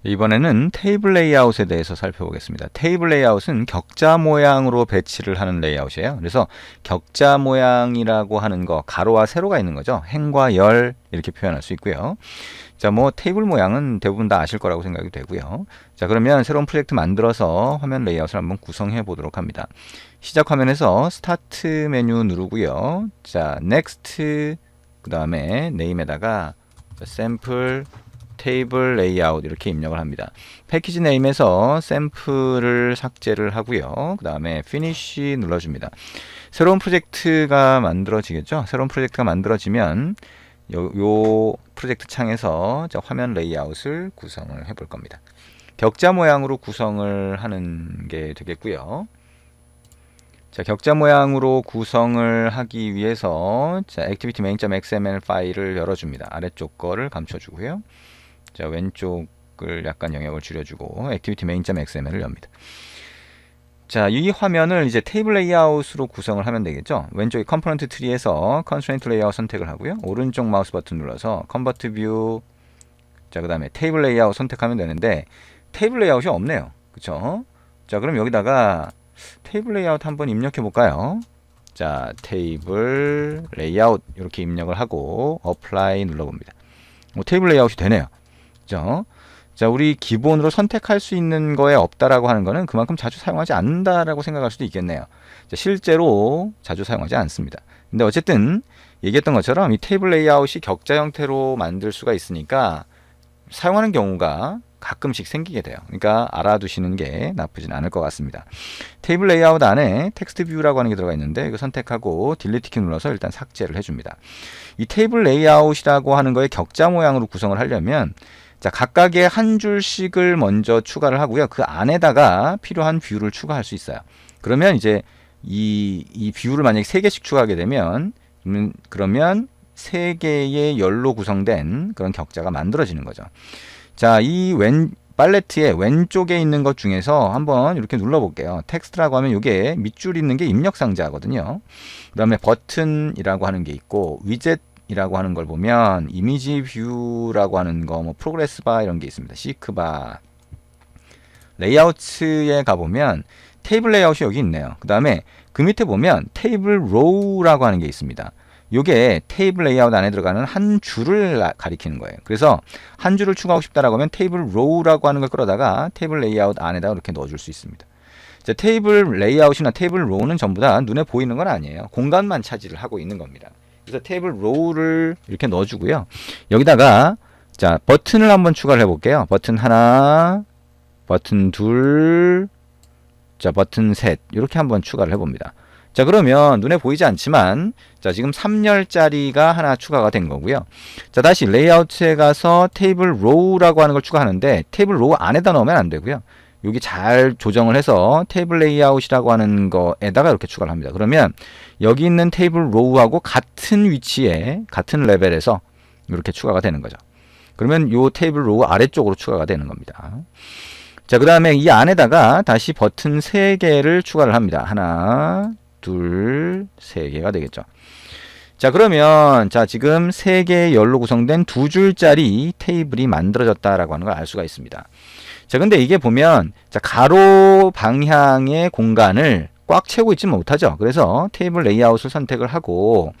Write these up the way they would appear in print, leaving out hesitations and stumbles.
이번에는 테이블 레이아웃에 대해서 살펴보겠습니다. 테이블 레이아웃은 격자 모양으로 배치를 하는 레이아웃이에요. 그래서 격자 모양이라고 하는 거, 가로와 세로가 있는 거죠. 행과 열 이렇게 표현할 수 있고요. 자, 뭐 테이블 모양은 대부분 다 아실 거라고 생각이 되고요. 자, 그러면 새로운 프로젝트 만들어서 화면 레이아웃을 한번 구성해 보도록 합니다. 시작 화면에서 스타트 메뉴 누르고요. 자, 넥스트, 그 다음에 네임에다가 샘플 테이블 레이아웃 이렇게 입력을 합니다. 패키지 네임에서 샘플을 삭제를 하고요. 그 다음에 피니쉬 눌러줍니다. 새로운 프로젝트가 만들어지겠죠. 새로운 프로젝트가 만들어지면 요 프로젝트 창에서 화면 레이아웃을 구성을 해 볼 겁니다. 격자 모양으로 구성을 하는 게 되겠고요. 자, 격자 모양으로 구성을 하기 위해서 자, activity main.xml 파일을 열어줍니다. 아래쪽 거를 감춰주고요. 자, 왼쪽을 약간 영역을 줄여주고 activity main.xml을 엽니다. 자, 이 화면을 이제 테이블 레이아웃으로 구성을 하면 되겠죠. 왼쪽에 컴포넌트 트리에서 컨스트레인트 레이아웃 선택을 하고요. 오른쪽 마우스 버튼 눌러서 컨버트 뷰, 자, 그 다음에 테이블 레이아웃 선택하면 되는데 테이블 레이아웃이 없네요. 그쵸? 자, 그럼 여기다가 테이블 레이아웃 한번 입력해 볼까요? 자, 테이블 레이아웃 이렇게 입력을 하고 어플라이 눌러봅니다. 테이블 레이아웃이 되네요. 그죠? 자, 우리 기본으로 선택할 수 있는 거에 없다라고 하는 거는 그만큼 자주 사용하지 않는다라고 생각할 수도 있겠네요. 자, 실제로 자주 사용하지 않습니다. 근데 어쨌든 얘기했던 것처럼 이 테이블 레이아웃이 격자 형태로 만들 수가 있으니까 사용하는 경우가 가끔씩 생기게 돼요. 그러니까 알아두시는 게 나쁘진 않을 것 같습니다. 테이블 레이아웃 안에 텍스트 뷰라고 하는 게 들어가 있는데 이거 선택하고 딜리트 키 눌러서 일단 삭제를 해줍니다. 이 테이블 레이아웃이라고 하는 거에 격자 모양으로 구성을 하려면 자, 각각의 한 줄씩을 먼저 추가를 하고요. 그 안에다가 필요한 뷰를 추가할 수 있어요. 그러면 이제 이 뷰를 만약에 3개씩 추가하게 되면 그러면 3개의 열로 구성된 그런 격자가 만들어지는 거죠. 자, 이 팔레트의 왼쪽에 있는 것 중에서 한번 이렇게 눌러볼게요. 텍스트라고 하면 이게 밑줄 있는 게 입력 상자거든요. 그 다음에 버튼이라고 하는 게 있고 위젯 이라고 하는 걸 보면 이미지 뷰라고 하는 거, 뭐 프로그레스 바 이런 게 있습니다. 시크바. 레이아웃에 가보면 테이블 레이아웃이 여기 있네요. 그 다음에 그 밑에 보면 테이블 로우라고 하는 게 있습니다. 요게 테이블 레이아웃 안에 들어가는 한 줄을 가리키는 거예요. 그래서 한 줄을 추가하고 싶다라고 하면 테이블 로우라고 하는 걸 끌어다가 테이블 레이아웃 안에다가 이렇게 넣어줄 수 있습니다. 자, 테이블 레이아웃이나 테이블 로우는 전부 다 눈에 보이는 건 아니에요. 공간만 차지를 하고 있는 겁니다. 그래서 테이블 로우를 이렇게 넣어주고요. 여기다가 자, 버튼을 한번 추가를 해볼게요. 버튼 하나, 버튼 둘, 자, 버튼 셋 이렇게 한번 추가를 해봅니다. 자, 그러면 눈에 보이지 않지만 자, 지금 3열짜리가 하나 추가가 된 거고요. 자, 다시 레이아웃에 가서 테이블 로우라고 하는 걸 추가하는데 테이블 로우 안에다 넣으면 안 되고요. 여기 잘 조정을 해서 테이블 레이아웃이라고 하는 거에다가 이렇게 추가를 합니다. 그러면 여기 있는 테이블 로우하고 같은 위치에 같은 레벨에서 이렇게 추가가 되는 거죠. 그러면 이 테이블 로우 아래쪽으로 추가가 되는 겁니다. 자, 그 다음에 이 안에다가 다시 버튼 3개를 추가를 합니다. 하나, 둘, 3개가 되겠죠. 자, 그러면 자, 지금 3개의 열로 구성된 2줄짜리 테이블이 만들어졌다라고 하는 걸 알 수가 있습니다. 자, 근데 이게 보면 자, 가로 방향의 공간을 꽉 채우고 있지 못하죠. 그래서 테이블 레이아웃을 선택을 하고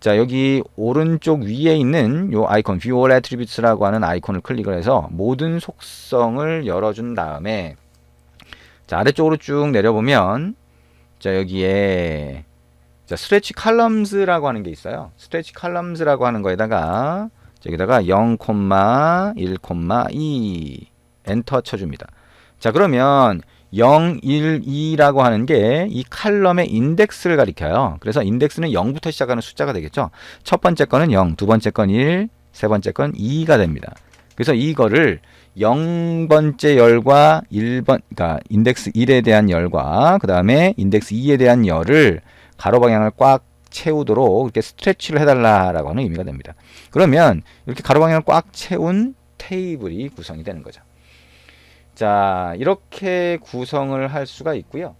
자, 여기 오른쪽 위에 있는 요 아이콘 View All Attributes라고 하는 아이콘을 클릭을 해서 모든 속성을 열어준 다음에 자, 아래쪽으로 쭉 내려보면 자, 여기에 자, 스트레치 칼럼즈라고 하는 게 있어요. 스트레치 칼럼즈라고 하는 거에다가 여기다가 0, 1, 2 엔터 쳐줍니다. 자, 그러면 0, 1, 2라고 하는 게 이 칼럼의 인덱스를 가리켜요. 그래서 인덱스는 0부터 시작하는 숫자가 되겠죠. 첫 번째 거는 0, 두 번째 건 1, 세 번째 건 2가 됩니다. 그래서 이거를 0번째 열과 1번, 그러니까 인덱스 1에 대한 열과 그 다음에 인덱스 2에 대한 열을 가로 방향을 꽉 채우도록 이렇게 스트레치를 해달라라고 하는 의미가 됩니다. 그러면 이렇게 가로 방향을 꽉 채운 테이블이 구성이 되는 거죠. 자, 이렇게 구성을 할 수가 있고요.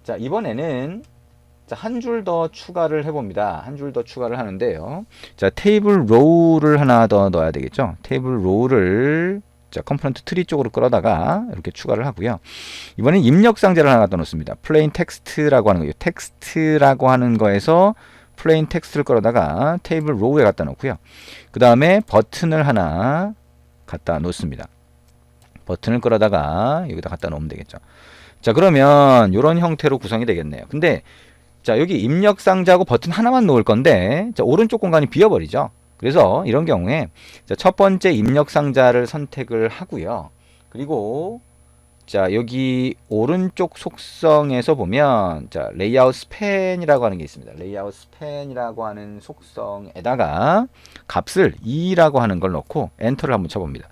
자, 이번에는 한 줄 더 추가를 해봅니다. 한 줄 더 추가를 하는데요. 자, 테이블 로우를 하나 더 넣어야 되겠죠. 테이블 로우를 자, 컴포넌트 트리 쪽으로 끌어다가 이렇게 추가를 하고요. 이번엔 입력 상자를 하나 갖다 놓습니다. 플레인 텍스트라고 하는 거예요. 텍스트라고 하는 거에서 플레인 텍스트를 끌어다가 테이블 로우에 갖다 놓고요. 그 다음에 버튼을 하나 갖다 놓습니다. 버튼을 끌어다가 여기다 갖다 놓으면 되겠죠. 자, 그러면 이런 형태로 구성이 되겠네요. 근데 자, 여기 입력 상자하고 버튼 하나만 놓을 건데 자, 오른쪽 공간이 비어버리죠. 그래서 이런 경우에 자, 첫 번째 입력 상자를 선택을 하고요. 그리고 자, 여기 오른쪽 속성에서 보면 자, 레이아웃 스팬이라고 하는 게 있습니다. 레이아웃 스팬이라고 하는 속성에다가 값을 2라고 하는 걸 넣고 엔터를 한번 쳐봅니다.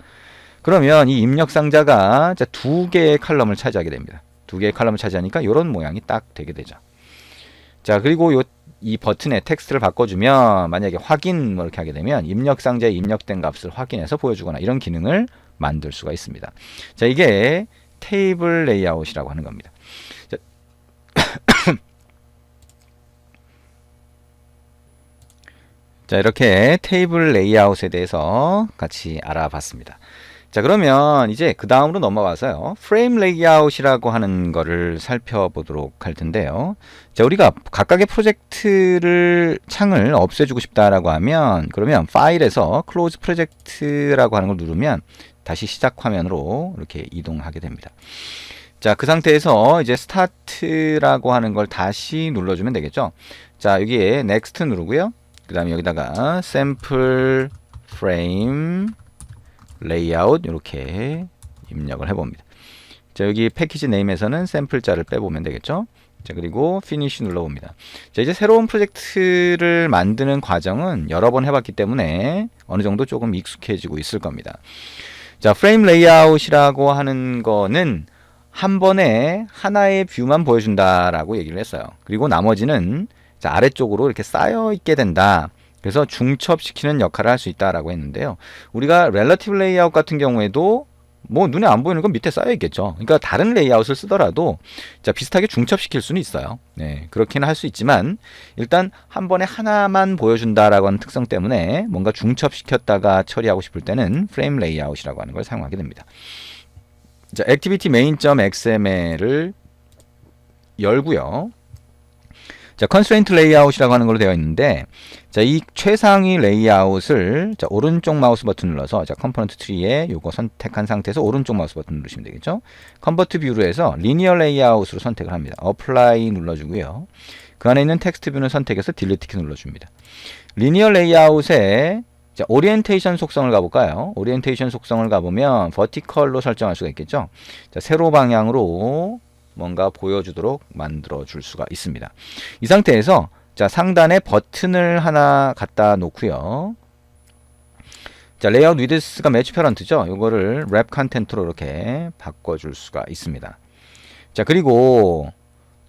그러면 이 입력 상자가 자, 두 개의 칼럼을 차지하게 됩니다. 두 개의 칼럼을 차지하니까 이런 모양이 딱 되게 되죠. 자, 그리고 이 버튼에 텍스트를 바꿔주면 만약에 확인 뭐 이렇게 하게 되면 입력 상자에 입력된 값을 확인해서 보여주거나 이런 기능을 만들 수가 있습니다. 자, 이게 테이블 레이아웃이라고 하는 겁니다. 자, 자, 이렇게 테이블 레이아웃에 대해서 같이 알아봤습니다. 자, 그러면 이제 그 다음으로 넘어가서요. 프레임 레이아웃이라고 하는 거를 살펴보도록 할 텐데요. 자, 우리가 각각의 프로젝트를 창을 없애주고 싶다라고 하면 그러면 파일에서 클로즈 프로젝트라고 하는 걸 누르면 다시 시작 화면으로 이렇게 이동하게 됩니다. 자, 그 상태에서 이제 스타트라고 하는 걸 다시 눌러주면 되겠죠. 자, 여기에 넥스트 누르고요. 그 다음에 여기다가 샘플 프레임 레이아웃 이렇게 입력을 해봅니다. 자, 여기 패키지 네임에서는 샘플자를 빼보면 되겠죠. 자, 그리고 피니시 눌러봅니다. 자, 이제 새로운 프로젝트를 만드는 과정은 여러 번 해봤기 때문에 어느 정도 조금 익숙해지고 있을 겁니다. 자, 프레임 레이아웃이라고 하는 거는 한 번에 하나의 뷰만 보여준다라고 얘기를 했어요. 그리고 나머지는 자, 아래쪽으로 이렇게 쌓여 있게 된다. 그래서 중첩시키는 역할을 할 수 있다라고 했는데요. 우리가 렐러티브 레이아웃 같은 경우에도 뭐 눈에 안 보이는 건 밑에 쌓여 있겠죠. 그러니까 다른 레이아웃을 쓰더라도 자, 비슷하게 중첩시킬 수는 있어요. 네, 그렇게는 할 수 있지만 일단 한 번에 하나만 보여준다라고 하는 특성 때문에 뭔가 중첩시켰다가 처리하고 싶을 때는 프레임 레이아웃이라고 하는 걸 사용하게 됩니다. 자, 액티비티 main.xml을 열고요. 자, 컨스트레인트 레이아웃이라고 하는 걸로 되어 있는데 자, 이 최상위 레이아웃을 자, 오른쪽 마우스 버튼 눌러서 자, 컴포넌트 트리에 요거 선택한 상태에서 오른쪽 마우스 버튼 누르시면 되겠죠. 컨버트 뷰로 해서 리니어 레이아웃으로 선택을 합니다. 어플라이 눌러주고요. 그 안에 있는 텍스트 뷰는 선택해서 딜리트 키 눌러줍니다. 리니어 레이아웃에 자, 오리엔테이션 속성을 가볼까요? 오리엔테이션 속성을 가보면 버티컬로 설정할 수가 있겠죠. 자, 세로 방향으로 뭔가 보여주도록 만들어 줄 수가 있습니다. 이 상태에서 자, 상단에 버튼을 하나 갖다 놓고요. 자, 레이아웃 위드스가 매치 페런트죠. 이거를 랩 컨텐트로 이렇게 바꿔줄 수가 있습니다. 자, 그리고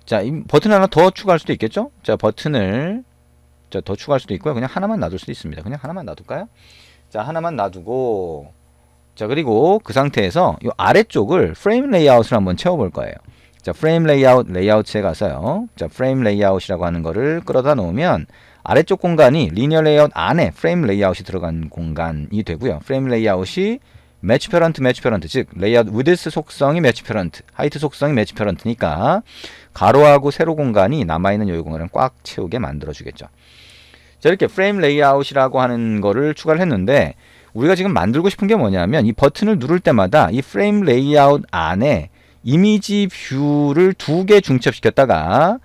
자, 이 버튼 하나 더 추가할 수도 있겠죠. 자, 버튼을 자, 더 추가할 수도 있고요. 그냥 하나만 놔둘 수도 있습니다. 그냥 하나만 놔둘까요? 자, 하나만 놔두고 자, 그리고 그 상태에서 이 아래쪽을 프레임 레이아웃을 한번 채워볼 거예요. 자, 프레임 레이아웃에 가서요. 자, 프레임 레이아웃이라고 하는 거를 끌어다 놓으면 아래쪽 공간이 리니어 레이아웃 안에 프레임 레이아웃이 들어간 공간이 되고요. 프레임 레이아웃이 매치 페런트, 즉 레이아웃 위드스 속성이 매치 페런트, 하이트 속성이 매치 페런트니까 가로하고 세로 공간이 남아있는 이 공간을 꽉 채우게 만들어 주겠죠. 자, 이렇게 프레임 레이아웃이라고 하는 거를 추가를 했는데 우리가 지금 만들고 싶은 게 뭐냐면 이 버튼을 누를 때마다 이 프레임 레이아웃 안에 이미지 뷰를 두 개 중첩시켰다가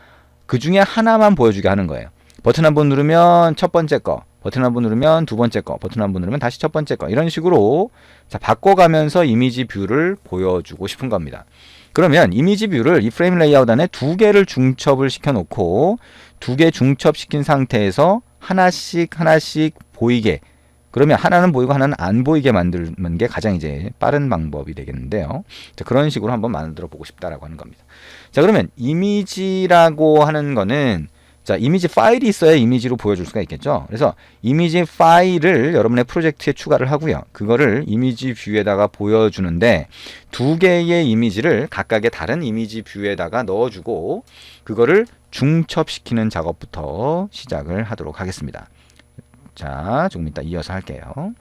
그 중에 하나만 보여주게 하는 거예요. 버튼 한번 누르면 첫 번째 거, 버튼 한번 누르면 두 번째 거, 버튼 한번 누르면 다시 첫 번째 거, 이런 식으로 자, 바꿔가면서 이미지 뷰를 보여주고 싶은 겁니다. 그러면 이미지 뷰를 이 프레임 레이아웃 안에 두 개를 중첩을 시켜놓고 두 개 중첩시킨 상태에서 하나씩 보이게, 그러면 하나는 보이고 하나는 안 보이게 만드는 게 가장 이제 빠른 방법이 되겠는데요. 자, 그런 식으로 한번 만들어 보고 싶다라고 하는 겁니다. 자, 그러면 이미지라고 하는 거는 자, 이미지 파일이 있어야 이미지로 보여줄 수가 있겠죠. 그래서 이미지 파일을 여러분의 프로젝트에 추가를 하고요. 그거를 이미지 뷰에다가 보여주는데 두 개의 이미지를 각각의 다른 이미지 뷰에다가 넣어주고 그거를 중첩시키는 작업부터 시작을 하도록 하겠습니다. 자, 조금 이따 이어서 할게요.